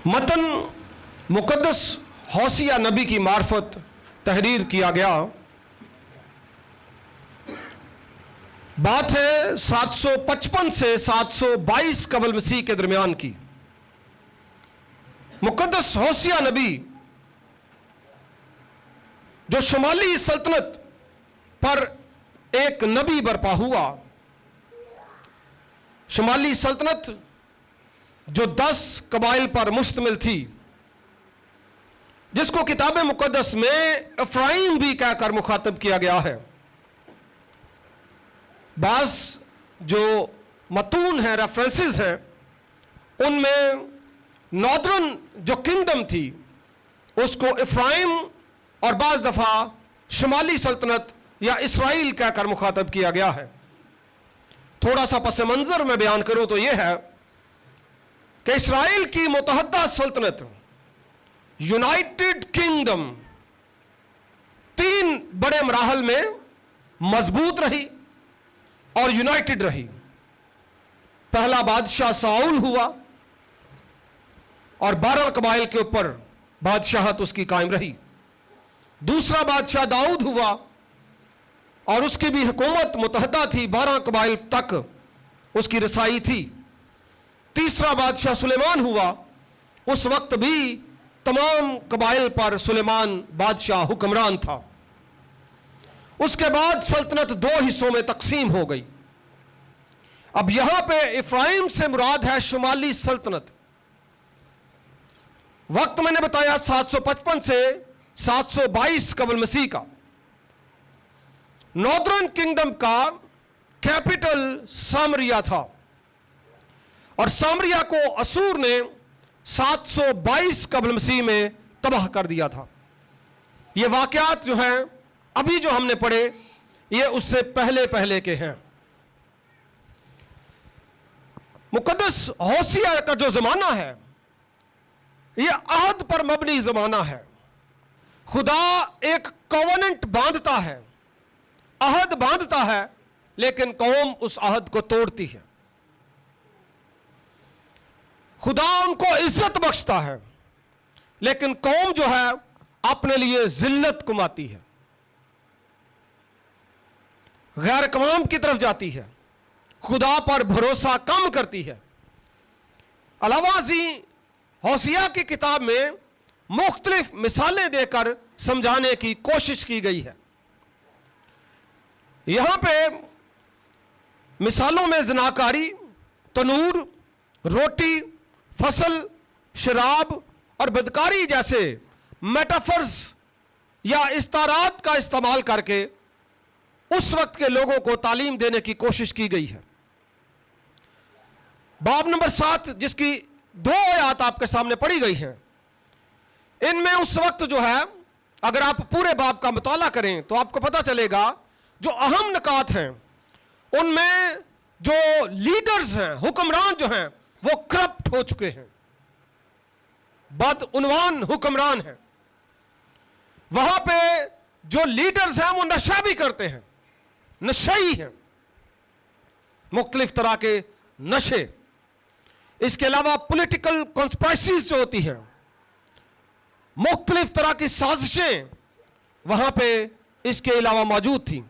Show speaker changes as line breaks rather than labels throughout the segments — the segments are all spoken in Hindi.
मतन मुकद्दस हौसिया नबी की मार्फत तहरीर किया गया। बात है 755 से 722 कबल मसीह के दरमियान की। मुकद्दस हौसिया नबी जो शुमाली सल्तनत पर एक नबी बर्पा हुआ, शुमाली सल्तनत जो 10 कबाइल पर मुश्तमिल थी, जिसको किताब मुकद्दस में इफ्राइम भी कहकर मुखातब किया गया है। बाज जो मतून है, रेफरेंसेस हैं, उनमें नॉर्दर्न जो किंगडम थी उसको इफ्राइम और बाज दफा शुमाली सल्तनत या इसराइल कहकर मुखातब किया गया है। थोड़ा सा पस मंजर में बयान करूं तो यह है कि इसराइल की मुतहद्दा सल्तनत, यूनाइटेड किंगडम, 3 बड़े मराहल में मजबूत रही और यूनाइटेड रही। पहला बादशाह साउल हुआ और 12 कबाइल के ऊपर बादशाहत उसकी कायम रही। दूसरा बादशाह दाऊद हुआ और उसकी भी हुकूमत मुतहदा थी, 12 कबाइल तक उसकी रसाई थी। तीसरा बादशाह सुलेमान हुआ, उस वक्त भी तमाम कबाइल पर सुलेमान बादशाह हुक्मरान था। उसके बाद सल्तनत 2 हिस्सों में तकसीम हो गई। अब यहां पे इफ्राइम से मुराद है शुमाली सल्तनत। वक्त मैंने बताया 755 से 722 कबल मसीह का। नॉर्दर्न किंगडम का कैपिटल सामरिया था और सामरिया को असूर ने 722 कबल मसीह में तबाह कर दिया था। ये वाकयात जो हैं अभी जो हमने पढ़े, ये उससे पहले पहले के हैं। मुकद्दस हौसिया का जो जमाना है, ये अहद पर मबनी जमाना है। खुदा एक कॉवेनेंट बांधता है, अहद बांधता है, लेकिन कौम उस अहद को तोड़ती है। खुदा उनको इज्जत बख्शता है, लेकिन कौम जो है अपने लिए जिल्लत कमाती है, गैर कवाम की तरफ जाती है, खुदा पर भरोसा कम करती है। अलावाजी हौसिया की किताब में मुख्तलिफ मिसालें देकर समझाने की कोशिश की गई है। यहां पे मिसालों में ज़नाकारी, तनूर, रोटी, फसल, शराब और बदकारी जैसे मेटाफर्स या इस्तारात का इस्तेमाल करके उस वक्त के लोगों को तालीम देने की कोशिश की गई है। बाब नंबर 7, जिसकी 2 आयत आपके सामने पढ़ी गई हैं, इनमें उस वक्त जो है, अगर आप पूरे बाब का मुताला करें तो आपको पता चलेगा जो अहम निकात हैं उनमें जो लीडर्स हैं, हुक्मरान जो हैं, वो करप्ट हो चुके हैं, बदउनवान हुक्मरान हैं। वहां पे जो लीडर्स हैं वो नशा भी करते हैं, नशई हैं, मुख्तलिफ तरह के नशे। इसके अलावा पॉलिटिकल कॉन्स्पिरेसीज जो होती हैं, मुख्तलिफ तरह की साजिशें वहां पे इसके अलावा मौजूद थी।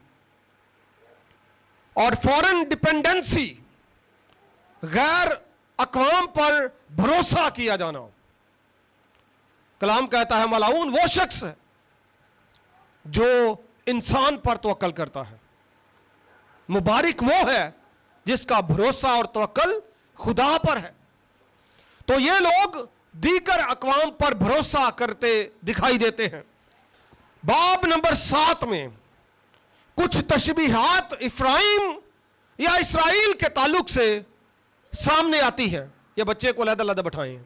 और फॉरेन डिपेंडेंसी, गैर अक़वाम पर भरोसा किया जाना। कलाम कहता है मलाऊन वो शख्स है जो इंसान पर तवक्कल करता है, मुबारक वो है जिसका भरोसा और तवक्कल खुदा पर है। तो ये लोग दीगर अक़वाम पर भरोसा करते दिखाई देते हैं। बाब नंबर 7 में कुछ तशबीहात इफ्राइम या इसराइल के ताल्लुक से सामने आती है। ये बच्चे को अलग-अलग बैठाएं।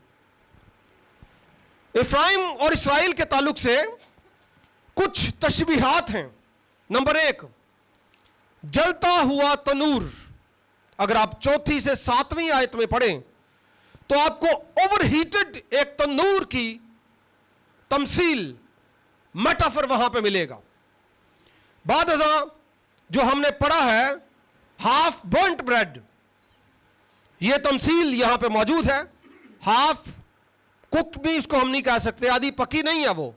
इफ्राइम और इसराइल के ताल्लुक से कुछ तशबीहात हैं। नंबर 1, जलता हुआ तनूर। अगर आप 4 से 7वीं आयत में पढ़ें तो आपको ओवरहीटेड एक तनूर की तमसील, मेटाफर वहां पे मिलेगा। बाद जो हमने पढ़ा है हाफ बर्न्ट ब्रेड, यह तमसील यहां पे मौजूद है। हाफ कुक भी उसको हम नहीं कह सकते, आधी पकी नहीं है वो,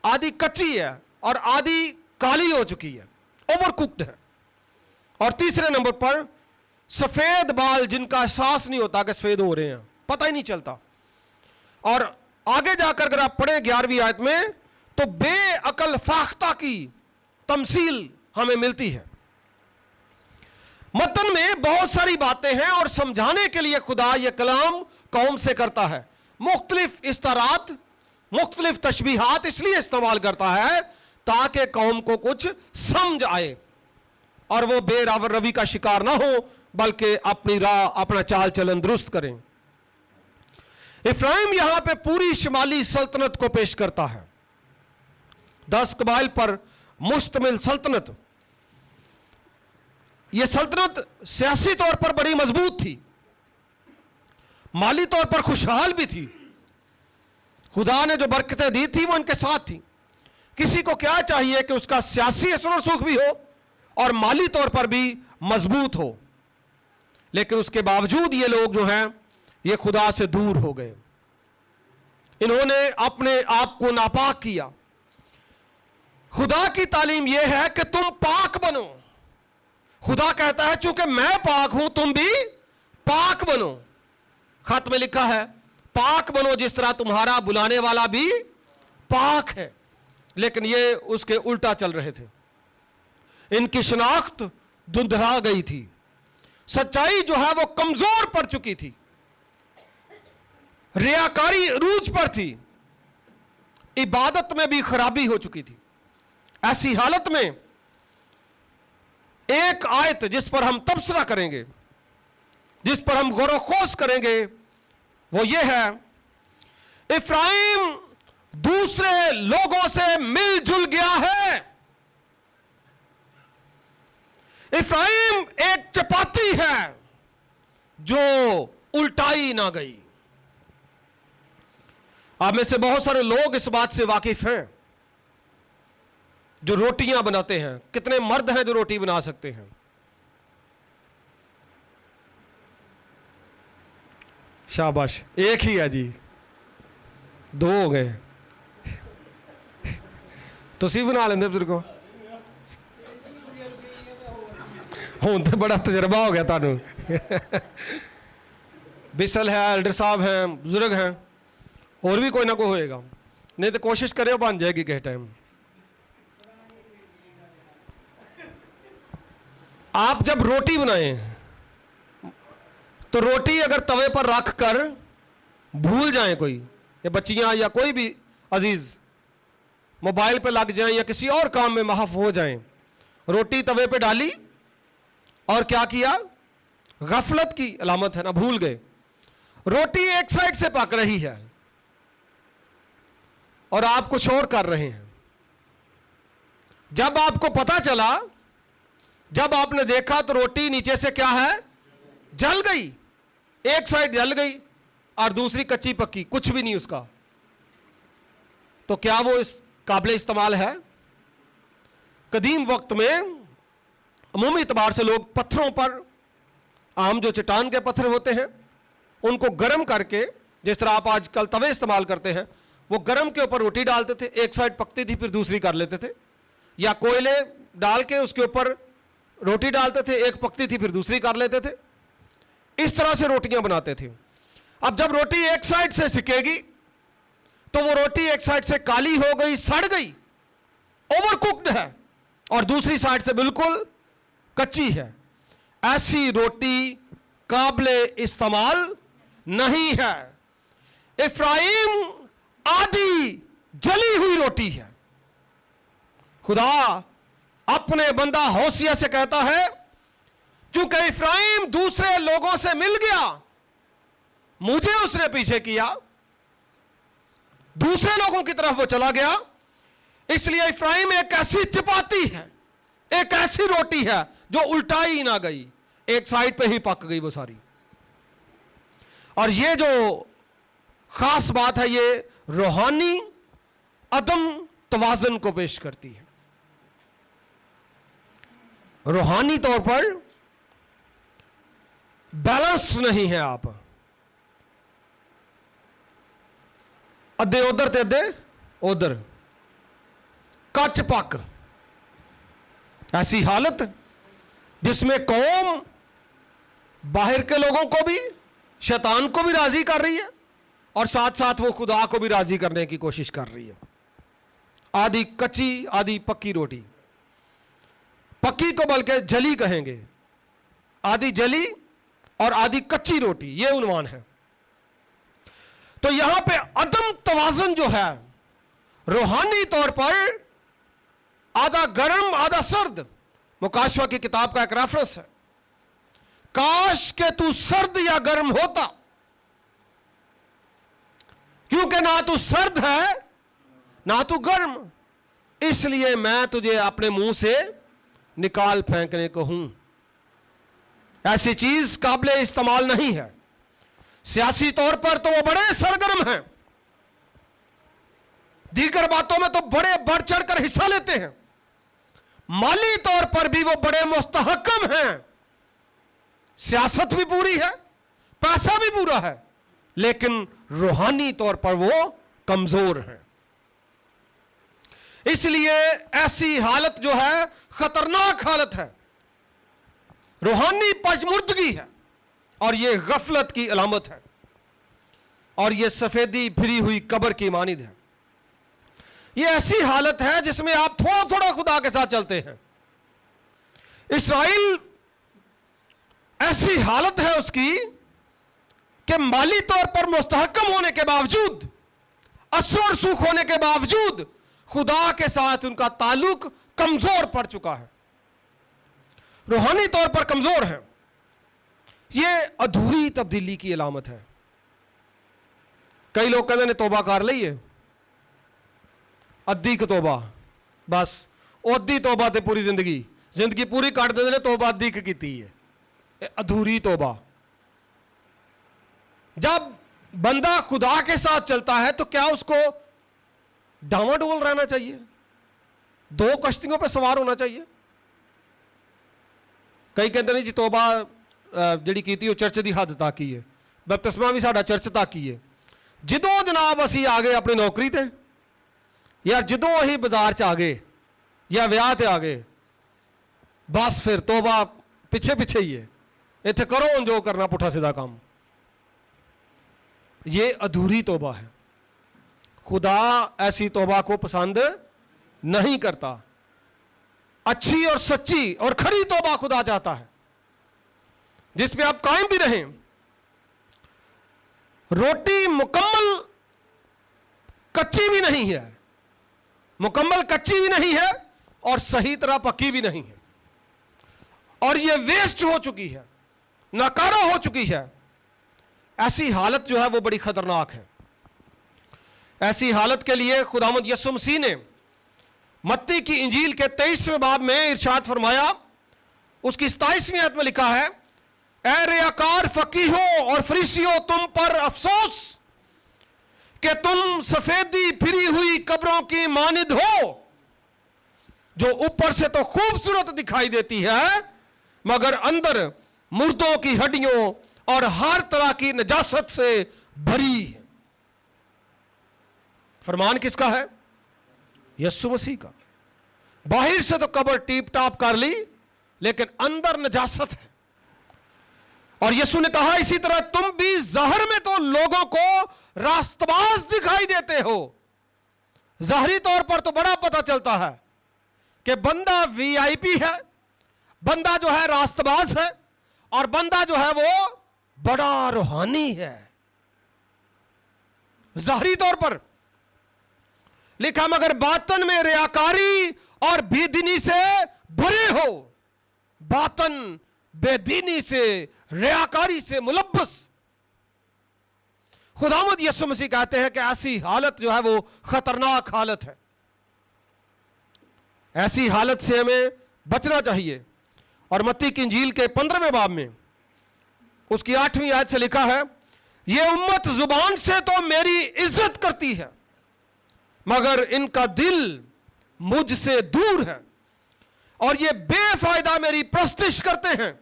आधी कच्ची है और आधी काली हो चुकी है, ओवर कुक्ड है। और तीसरे नंबर पर सफेद बाल जिनका एहसास नहीं होता कि सफेद हो रहे हैं, पता ही नहीं चलता। और आगे जाकर अगर आप पढ़े 11वीं आयत में तो बेअकल फाख्ता की तमसील हमें मिलती है। मतन में बहुत सारी बातें हैं और समझाने के लिए खुदा यह कलाम कौम से करता है। मुख्तलिफ इस्तारात, मुख्तलिफ तशबीहात इसलिए इस्तेमाल करता है ताकि कौम को कुछ समझ आए और वो बेरावर रवि का शिकार ना हो, बल्कि अपनी राह, अपना चाल चलन दुरुस्त करें। इफ्राइम यहां पे पूरी शिमाली सल्तनत को पेश करता है, 10 कबाइल पर मुश्तमिल सल्तनत। यह सल्तनत सियासी तौर पर बड़ी मजबूत थी, माली तौर पर खुशहाल भी थी। खुदा ने जो बरकतें दी थी वो उनके साथ थी। किसी को क्या चाहिए कि उसका सियासी असर और सुख भी हो और माली तौर पर भी मजबूत हो, लेकिन उसके बावजूद ये लोग जो हैं ये खुदा से दूर हो गए। इन्होंने अपने आप को नापाक किया। खुदा की तालीम यह है कि तुम पाक बनो। खुदा कहता है चूंकि मैं पाक हूं तुम भी पाक बनो। खत में लिखा है पाक बनो जिस तरह तुम्हारा बुलाने वाला भी पाक है, लेकिन ये उसके उल्टा चल रहे थे। इनकी शनाख्त धुंधला गई थी, सच्चाई जो है वो कमजोर पड़ चुकी थी, रियाकारी रूज पर थी, इबादत में भी खराबी हो चुकी थी। ऐसी हालत में एक आयत जिस पर हम तबसरा करेंगे, जिस पर हम गौर-ओ-खोज करेंगे, वो ये है इफ्राइम दूसरे लोगों से मिलजुल गया है। इफ्राइम एक चपाती है जो उल्टाई ना गई। आप में से बहुत सारे लोग इस बात से वाकिफ हैं जो रोटियां बनाते हैं। कितने मर्द हैं जो रोटी बना सकते हैं? शाबाश, एक ही है जी, 2 हो गए। तुसी बना लेंदे बुजुर्गो, हुण तो बड़ा तजर्बा हो गया थानू। बिसल है, एल्डर साहब हैं, बुजुर्ग हैं, और भी कोई ना कोई होएगा, नहीं तो कोशिश करें बन जाएगी किस टाइम। आप जब रोटी बनाएं तो रोटी अगर तवे पर रख कर भूल जाएं, कोई या बच्चियां या कोई भी अजीज मोबाइल पे लग जाएं या किसी और काम में महफ हो जाएं, रोटी तवे पे डाली और क्या किया, गफलत की अलामत है ना, भूल गए। रोटी एक साइड से पक रही है और आप कुछ और कर रहे हैं। जब आपको पता चला, जब आपने देखा तो रोटी नीचे से क्या है, जल गई। एक साइड जल गई और दूसरी कच्ची पक्की, कुछ भी नहीं उसका। तो क्या वो इस काबिल इस्तेमाल है? कदीम वक्त में अमूमी एतबार से लोग पत्थरों पर, आम जो चट्टान के पत्थर होते हैं उनको गर्म करके, जिस तरह आप आजकल तवे इस्तेमाल करते हैं, वो गर्म के ऊपर रोटी डालते थे, एक साइड पकती थी फिर दूसरी कर लेते थे, या कोयले डाल के उसके ऊपर रोटी डालते थे, एक पकती थी फिर दूसरी कर लेते थे। इस तरह से रोटियां बनाते थे। अब जब रोटी एक साइड से सिकेगी तो वो रोटी एक साइड से काली हो गई, सड़ गई, ओवर कुक्ड है, और दूसरी साइड से बिल्कुल कच्ची है। ऐसी रोटी काबिले इस्तेमाल नहीं है। इफ्राइम आधी जली हुई रोटी है। खुदा अपने बंदा होसिया से कहता है चूंकि इफ्राइम दूसरे लोगों से मिल गया, मुझे उसने पीछे किया, दूसरे लोगों की तरफ वो चला गया, इसलिए इफ्राइम एक ऐसी चपाती है, एक ऐसी रोटी है जो उल्टाई ना गई, एक साइड पे ही पक गई वो सारी। और ये जो खास बात है, ये रूहानी अदम तवाज़ुन को पेश करती है। रूहानी तौर पर बैलेंस्ड नहीं है आप। अद्धे उधर ते अद्धे उधर, कच पक। ऐसी हालत जिसमें कौम बाहर के लोगों को भी, शैतान को भी राजी कर रही है और साथ साथ वो खुदा को भी राजी करने की कोशिश कर रही है। आधी कच्ची आधी पक्की रोटी, पक्की को बल्कि जली कहेंगे, आधी जली और आधी कच्ची रोटी, ये उन्वान है। तो यहां पे अदम तवाज़ुन जो है रूहानी तौर पर आधा गर्म आधा सर्द, मुकाशवा की किताब का एक रेफरेंस है, काश के तू सर्द या गर्म होता, क्योंकि ना तू सर्द है ना तू गर्म, इसलिए मैं तुझे अपने मुंह से निकाल फेंकने को हूं। ऐसी चीज काबिल इस्तेमाल नहीं है। सियासी तौर पर तो वो बड़े सरगर्म हैं, दीगर बातों में तो बड़े बढ़ चढ़कर हिस्सा लेते हैं, माली तौर पर भी वो बड़े मुस्तहकम हैं, सियासत भी पूरी है, पैसा भी पूरा है, लेकिन रूहानी तौर पर वो कमजोर हैं। इसलिए ऐसी हालत जो है खतरनाक हालत है, रूहानी पजमुर्दगी है और यह गफलत की अलामत है और यह सफेदी फिरी हुई कब्र की मानिद है। यह ऐसी हालत है जिसमें आप थोड़ा थोड़ा खुदा के साथ चलते हैं। इस्राइल ऐसी हालत है उसकी कि माली तौर पर मुस्तहकम होने के बावजूद, असर सुख होने के बावजूद खुदा के साथ उनका ताल्लुक कमजोर पड़ चुका है, रूहानी तौर पर कमजोर है। यह अधूरी तब्दीली की अलामत है। कई लोग कहते हैं तौबा कर लीए, अद्धी तौबा बस, अद्धी तौबा ते पूरी जिंदगी, जिंदगी पूरी कट देते ने, तौबा अद्धी की है, अधूरी तौबा। जब बंदा खुदा के साथ चलता है तो क्या उसको डावाडोल रहना चाहिए, दो कश्तियों पे सवार होना चाहिए? कई कहते हैं जी तौबा जिहड़ी कीती वो चर्च की हद तक ही है, बपतिस्मा भी साडा चर्च तक ही है। जदों जनाब असी आ गए अपनी नौकरी ते, या जदों असी बाजार च आ गए या विआह ते आ गए, बस फिर तौबा पिछे पिछे ही है, इत्थे करो हुण जो करना पुठा सीधा काम। ये अधूरी तौबा है। खुदा ऐसी तौबा को पसंद नहीं करता। अच्छी और सच्ची और खरी तौबा खुदा चाहता है, जिसमें आप कायम भी रहें। रोटी मुकम्मल कच्ची भी नहीं है, मुकम्मल कच्ची भी नहीं है और सही तरह पक्की भी नहीं है, और यह वेस्ट हो चुकी है, नाकारा हो चुकी है। ऐसी हालत जो है वो बड़ी खतरनाक है। ऐसी हालत के लिए खुदावंद यीशु मसीह ने मत्ती की इंजील के 23वें बाब में इरशाद फरमाया, उसकी 27वीं आयत में लिखा है, ऐ रियाकार फकीहों और फरीसियों, तुम पर अफसोस कि तुम सफेदी फिरी हुई कब्रों की मानिद हो, जो ऊपर से तो खूबसूरत दिखाई देती है मगर अंदर मुर्दों की हड्डियों और हर तरह की नजासत से भरी है। फरमान किसका है? यीशु मसीह का। बाहर से तो कब्र टीप टाप कर ली, लेकिन अंदर नजासत है। और यीशु ने कहा इसी तरह तुम भी ज़ाहिर में तो लोगों को रास्तबाज दिखाई देते हो। ज़ाहरी तौर पर तो बड़ा पता चलता है कि बंदा वीआईपी है, बंदा जो है रास्तबाज है, और बंदा जो है वो बड़ा रूहानी है। ज़ाहरी तौर पर लिखा, मगर बातन में रियाकारी और बेदीनी से भरे हो, बातन बेदीनी से रियाकारी से मुलब्बस। खुदावंद यीशु मसीह कहते हैं कि ऐसी हालत जो है वो खतरनाक हालत है। ऐसी हालत से हमें बचना चाहिए। और मत्ती की इंजील के 15वें बाब में उसकी 8वीं आयत से लिखा है, यह उम्मत जुबान से तो मेरी इज्जत करती है मगर इनका दिल मुझसे दूर है, और ये बेफायदा मेरी प्रस्तिश करते हैं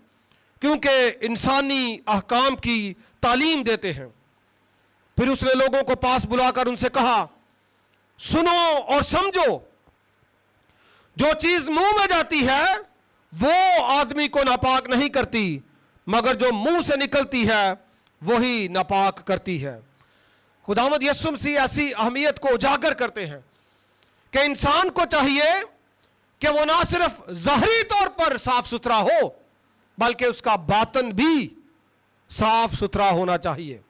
क्योंकि इंसानी अहकाम की तालीम देते हैं। फिर उसने लोगों को पास बुलाकर उनसे कहा, सुनो और समझो, जो चीज मुंह में जाती है वो आदमी को नापाक नहीं करती, मगर जो मुंह से निकलती है वही नापाक करती है। खुदावंद यीशु मसीह ऐसी अहमियत को उजागर करते हैं कि इंसान को चाहिए कि वो ना सिर्फ ज़ाहरी तौर पर साफ सुथरा हो, बल्कि उसका बातन भी साफ सुथरा होना चाहिए।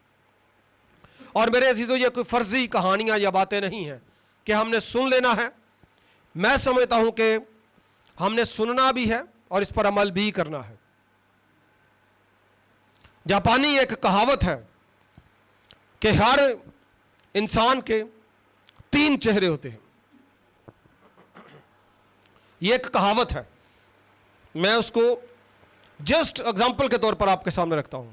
और मेरे अजीजों, ये कोई फर्जी कहानियां या बातें नहीं हैं कि हमने सुन लेना है। मैं समझता हूं कि हमने सुनना भी है और इस पर अमल भी करना है। जापानी एक कहावत है कि हर इंसान के 3 चेहरे होते हैं। ये एक कहावत है, मैं उसको जस्ट एग्जाम्पल के तौर पर आपके सामने रखता हूं।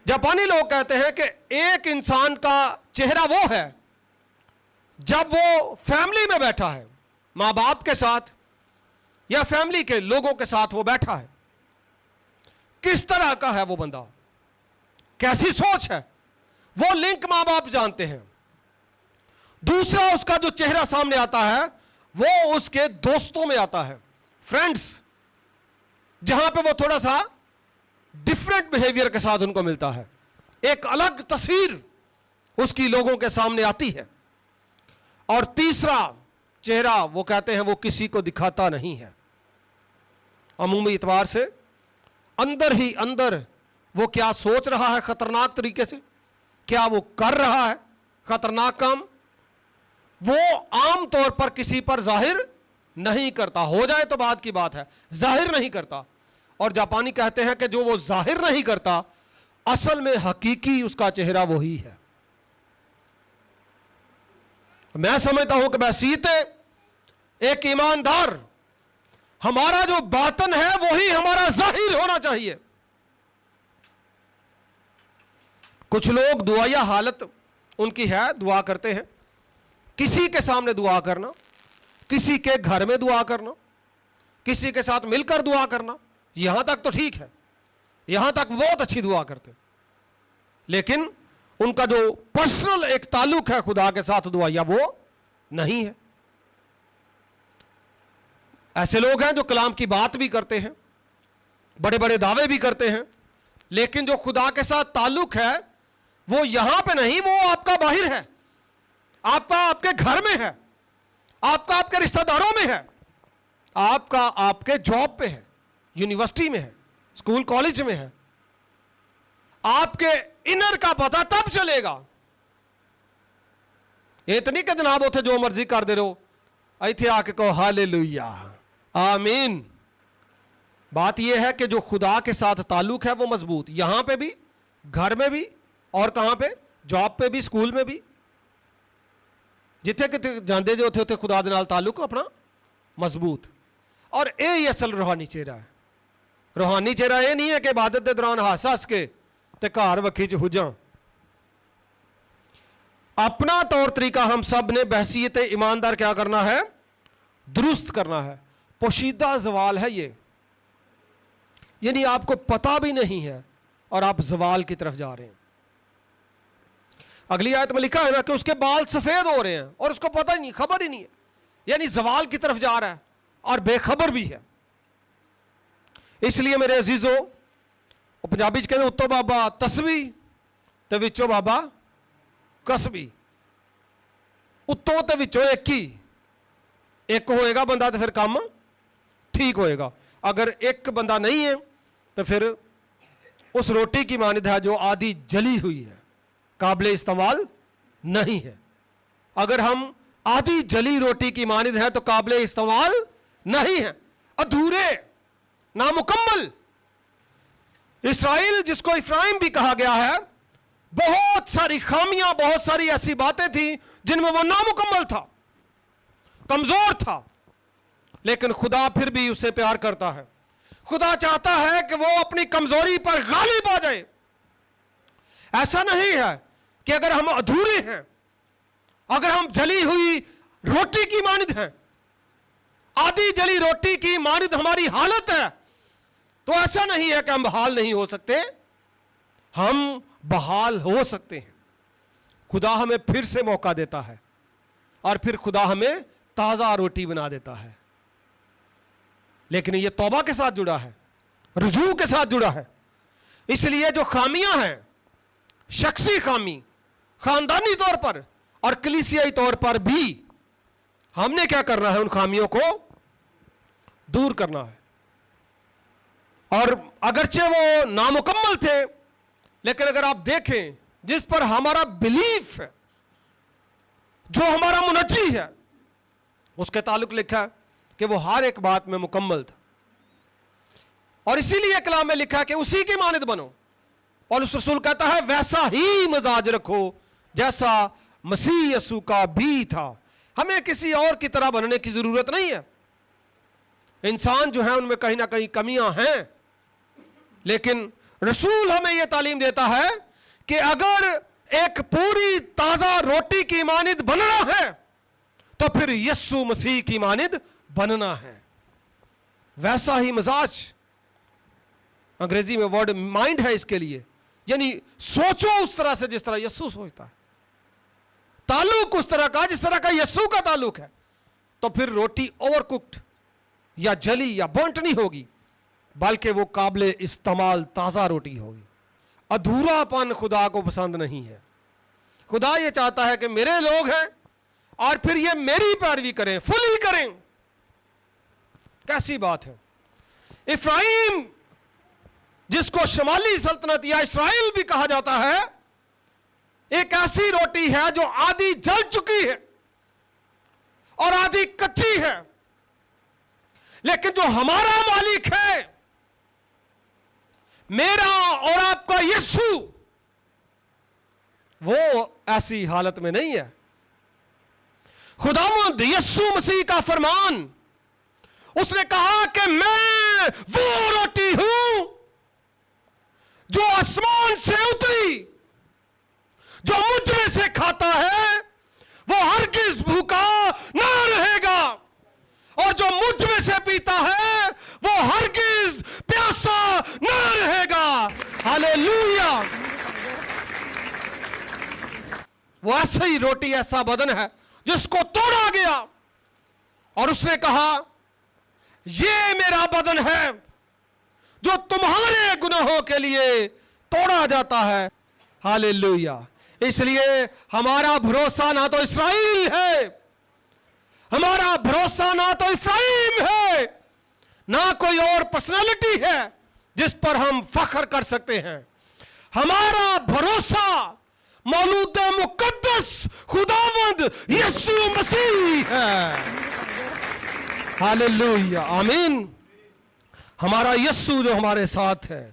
जापानी लोग कहते हैं कि एक इंसान का चेहरा वो है जब वो फैमिली में बैठा है, माँ बाप के साथ या फैमिली के लोगों के साथ वो बैठा है। किस तरह का है वो बंदा, कैसी सोच है, वो लिंक माँ बाप जानते हैं। दूसरा, उसका जो चेहरा सामने आता है वो उसके दोस्तों में आता है, फ्रेंड्स, जहां पे वो थोड़ा सा डिफरेंट बिहेवियर के साथ उनको मिलता है। एक अलग तस्वीर उसकी लोगों के सामने आती है। और तीसरा चेहरा वो कहते हैं वो किसी को दिखाता नहीं है। अमूमी इतबार से अंदर ही अंदर वो क्या सोच रहा है खतरनाक तरीके से, क्या वो कर रहा है खतरनाक काम, वो आम तौर पर किसी पर जाहिर नहीं करता। हो जाए तो बात की बात है, जाहिर नहीं करता। और जापानी कहते हैं कि जो वो जाहिर नहीं करता, असल में हकीकी उसका चेहरा वही है। मैं समझता हूं कि बसीते एक ईमानदार, हमारा जो बातन है वही हमारा जाहिर होना चाहिए। कुछ लोग दुआया हालत उनकी है, दुआ करते हैं, किसी के सामने दुआ करना, किसी के घर में दुआ करना, किसी के साथ मिलकर दुआ करना, यहां तक तो ठीक है, यहां तक बहुत अच्छी दुआ करते, लेकिन उनका जो पर्सनल एक ताल्लुक है खुदा के साथ दुआया वो नहीं है। ऐसे लोग हैं जो कलाम की बात भी करते हैं, बड़े बड़े दावे भी करते हैं, लेकिन जो खुदा के साथ ताल्लुक है वो यहां पे नहीं, वो आपका बाहर है, आपका आपके घर में है, आपका आपके रिश्तेदारों में है, आपका आपके जॉब पे है, यूनिवर्सिटी में है, स्कूल कॉलेज में है। आपके इनर का पता तब चलेगा। इतनी के जनाब उथे जो मर्जी कर दे रहो, इथे आके कहो हालेलुया आमीन। बात यह है कि जो खुदा के साथ ताल्लुक है वो मजबूत, यहां पे भी, घर में भी, और कहां पे, जॉब पे भी, स्कूल में भी, जिथे किते जाते जो उथे उथे खुदा दे नाल ताल्लुक अपना मजबूत। और यही असल रूहानी चेहरा है। रूहानी चेहरा यह नहीं है कि इबादत के दौरान हस हस के ते घर वक्खी च हुजां। अपना तौर तरीका हम सब ने बहसीयत ईमानदार क्या करना है, दुरुस्त करना है। पोशीदा जवाल है ये, यानी आपको पता भी नहीं है और आप जवाल की तरफ जा रहे हैं। अगली आयत में लिखा है ना कि उसके बाल सफेद हो रहे हैं और उसको पता ही नहीं, खबर ही नहीं है, यानी जवाल की तरफ जा रहा है और बेखबर भी है। इसलिए मेरे अजीजों, पंजाबी कहते उत्तों बाबा तस्वी ते विचों बाबा कसबी, उत्तों ते विचों एक ही, एक होएगा बंदा तो फिर काम ठीक होएगा। अगर एक बंदा नहीं है तो फिर उस रोटी की मानिद है जो आधी जली हुई है, काबिल इस्तेमाल नहीं है। अगर हम आधी जली रोटी की मानिद है तो काबिल इस्तेमाल नहीं है, अधूरे, नामुकम्मल। इस्राइल, जिसको इफ्राइम भी कहा गया है, बहुत सारी खामियां, बहुत सारी ऐसी बातें थी जिनमें वो नामुकम्मल था, कमजोर था, लेकिन खुदा फिर भी उसे प्यार करता है। खुदा चाहता है कि वो अपनी कमजोरी पर गालिब आ जाए। ऐसा नहीं है कि अगर हम अधूरे हैं, अगर हम जली हुई रोटी की मानिद हैं, आधी जली रोटी की मानिद हमारी हालत है, तो ऐसा नहीं है कि हम बहाल नहीं हो सकते, हम बहाल हो सकते हैं। खुदा हमें फिर से मौका देता है और फिर खुदा हमें ताज़ा रोटी बना देता है। लेकिन ये तौबा के साथ जुड़ा है, रुजू के साथ जुड़ा है। इसलिए जो खामियां हैं, शख्सी खामी, खानदानी तौर पर और कलीसियाई तौर पर भी, हमने क्या करना है? उन खामियों को दूर करना है। और अगरचे वो नामुकम्मल थे, लेकिन अगर आप देखें जिस पर हमारा बिलीफ है, जो हमारा मुनज्जी है, उसके ताल्लुक लिखा है कि वो हर एक बात में मुकम्मल था। और इसीलिए कलाम में लिखा है कि उसी की मानद बनो। पौलुस रसूल कहता है वैसा ही मिजाज रखो जैसा मसीह यसू का भी था। हमें किसी और की तरह बनने की जरूरत नहीं है। इंसान जो है उनमें कहीं ना कहीं कमियां हैं, लेकिन रसूल हमें यह तालीम देता है कि अगर एक पूरी ताजा रोटी की मानिद बनना है तो फिर यस्सु मसीह की मानिद बनना है। वैसा ही मिजाज, अंग्रेजी में वर्ड माइंड है इसके लिए, यानी सोचो उस तरह से जिस तरह यस्सु सोचता है, ताल्लुक उस तरह का जिस तरह का यस्सु का ताल्लुक है, तो फिर रोटी ओवरकुक्ड या जली या बर्न्ट नहीं होगी, बल्कि वो काबिल इस्तेमाल ताज़ा रोटी होगी। अधूरापन खुदा को पसंद नहीं है। खुदा ये चाहता है कि मेरे लोग हैं और फिर ये मेरी पैरवी करें, फुली करें। कैसी बात है! इफ्राइम, जिसको शमाली सल्तनत या इस्राइल भी कहा जाता है, एक ऐसी रोटी है जो आधी जल चुकी है और आधी कच्ची है। लेकिन जो हमारा मालिक है, मेरा और आपका यीशु, वो ऐसी हालत में नहीं है। खुदावंद यीशु मसीह का फरमान, उसने कहा कि मैं वो रोटी हूं जो आसमान से उतरी, जो मुझ में से खाता है वो हरगिज भूखा ना रहेगा, और जो मुझ में से पीता है वो हरगिज प्यासा ना रहेगा। हालेलुया! वो ऐसा ही रोटी, ऐसा बदन है जिसको तोड़ा गया और उसने कहा ये मेरा बदन है जो तुम्हारे गुनाहों के लिए तोड़ा जाता है। हालेलुया! इसलिए हमारा भरोसा ना तो इस्राइल है, हमारा भरोसा ना तो इफ्राइम है, ना कोई और पर्सनालिटी है जिस पर हम फख्र कर सकते हैं। हमारा भरोसा मौलूद मुकद्दस खुदावंद यीशु मसीह है। हालेलुया! आमीन! हमारा यीशु जो हमारे साथ है,